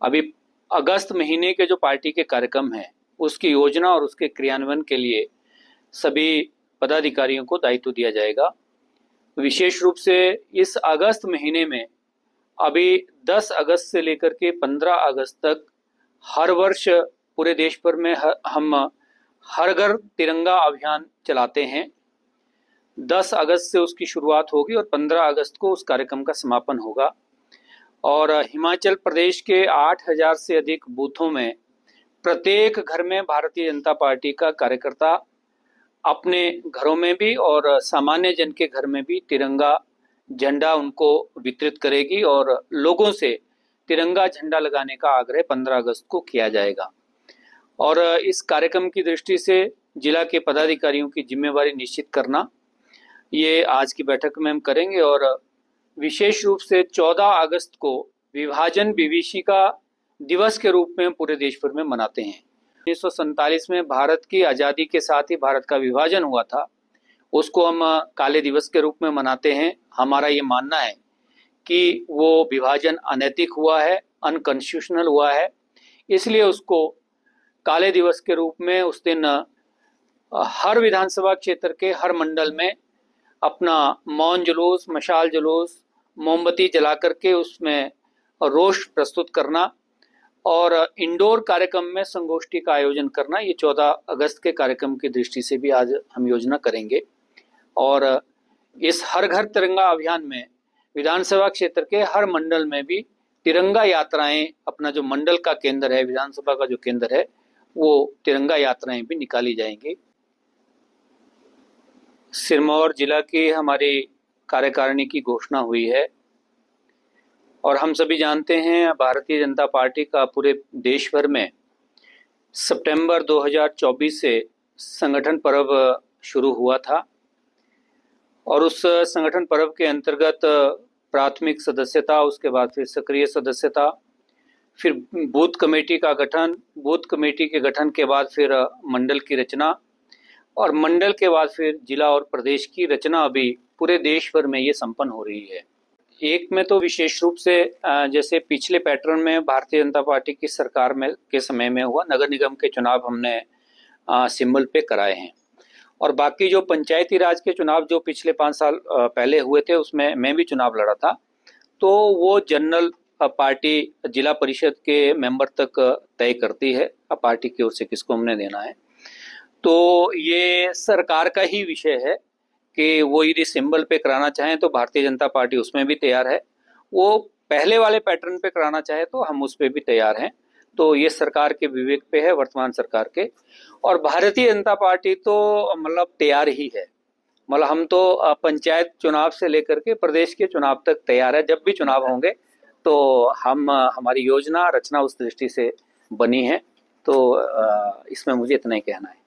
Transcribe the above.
अभी अगस्त महीने के जो पार्टी के कार्यक्रम हैं उसकी योजना और उसके क्रियान्वयन के लिए सभी पदाधिकारियों को दायित्व दिया जाएगा। विशेष रूप से इस अगस्त महीने में अभी 10 अगस्त से लेकर के 15 अगस्त तक हर वर्ष पूरे देश भर में हम हर घर तिरंगा अभियान चलाते हैं। 10 अगस्त से उसकी शुरुआत होगी और 15 अगस्त को उस कार्यक्रम का समापन होगा। और हिमाचल प्रदेश के 8,000 से अधिक बूथों में प्रत्येक घर में भारतीय जनता पार्टी का कार्यकर्ता अपने घरों में भी और सामान्य जन के घर में भी तिरंगा झंडा उनको वितरित करेगी और लोगों से तिरंगा झंडा लगाने का आग्रह 15 अगस्त को किया जाएगा। और इस कार्यक्रम की दृष्टि से जिला के पदाधिकारियों की जिम्मेवारी निश्चित करना, ये आज की बैठक में हम करेंगे। और विशेष रूप से 14 अगस्त को विभाजन विभीषिका दिवस के रूप में पूरे देश भर में मनाते हैं। 1947 में भारत की आज़ादी के साथ ही भारत का विभाजन हुआ था, उसको हम काले दिवस के रूप में मनाते हैं। हमारा ये मानना है कि वो विभाजन अनैतिक हुआ है, अनकॉन्स्टिट्यूशनल हुआ है, इसलिए उसको काले दिवस के रूप में उस दिन हर विधानसभा क्षेत्र के हर मंडल में अपना मौन जुलूस, मशाल जुलूस, मोमबत्ती जला करके उसमें रोष प्रस्तुत करना और इंडोर कार्यक्रम में संगोष्ठी का आयोजन करना, ये 14 अगस्त के कार्यक्रम की दृष्टि से भी आज हम योजना करेंगे। और इस हर घर तिरंगा अभियान में विधानसभा क्षेत्र के हर मंडल में भी तिरंगा यात्राएं, अपना जो मंडल का केंद्र है, विधानसभा का जो केंद्र है, वो तिरंगा यात्राएं भी निकाली जाएंगी। सिरमौर जिला की हमारी कार्यकारिणी की घोषणा हुई है और हम सभी जानते हैं भारतीय जनता पार्टी का पूरे देश भर में सितंबर 2024 से संगठन पर्व शुरू हुआ था और उस संगठन पर्व के अंतर्गत प्राथमिक सदस्यता, उसके बाद फिर सक्रिय सदस्यता, फिर बूथ कमेटी का गठन, बूथ कमेटी के गठन के बाद फिर मंडल की रचना और मंडल के बाद फिर जिला और प्रदेश की रचना अभी पूरे देश भर में ये संपन्न हो रही है। एक में तो विशेष रूप से जैसे पिछले पैटर्न में भारतीय जनता पार्टी की सरकार में के समय में हुआ, नगर निगम के चुनाव हमने सिंबल पे कराए हैं और बाकी जो पंचायती राज के चुनाव जो पिछले 5 साल पहले हुए थे उसमें मैं भी चुनाव लड़ा था, तो वो जनरल पार्टी जिला परिषद के मेंबर तक तय करती है पार्टी की ओर से किसको हमने देना है। तो ये सरकार का ही विषय है कि वो यदि सिंबल पे कराना चाहें तो भारतीय जनता पार्टी उसमें भी तैयार है, वो पहले वाले पैटर्न पे कराना चाहे तो हम उस पे भी तैयार हैं। तो ये सरकार के विवेक पे है, वर्तमान सरकार के। और भारतीय जनता पार्टी तो मतलब तैयार ही है, मतलब हम तो पंचायत चुनाव से लेकर के प्रदेश के चुनाव तक तैयार है। जब भी चुनाव होंगे तो हमारी योजना रचना उस दृष्टि से बनी है। तो इसमें मुझे इतना ही कहना है।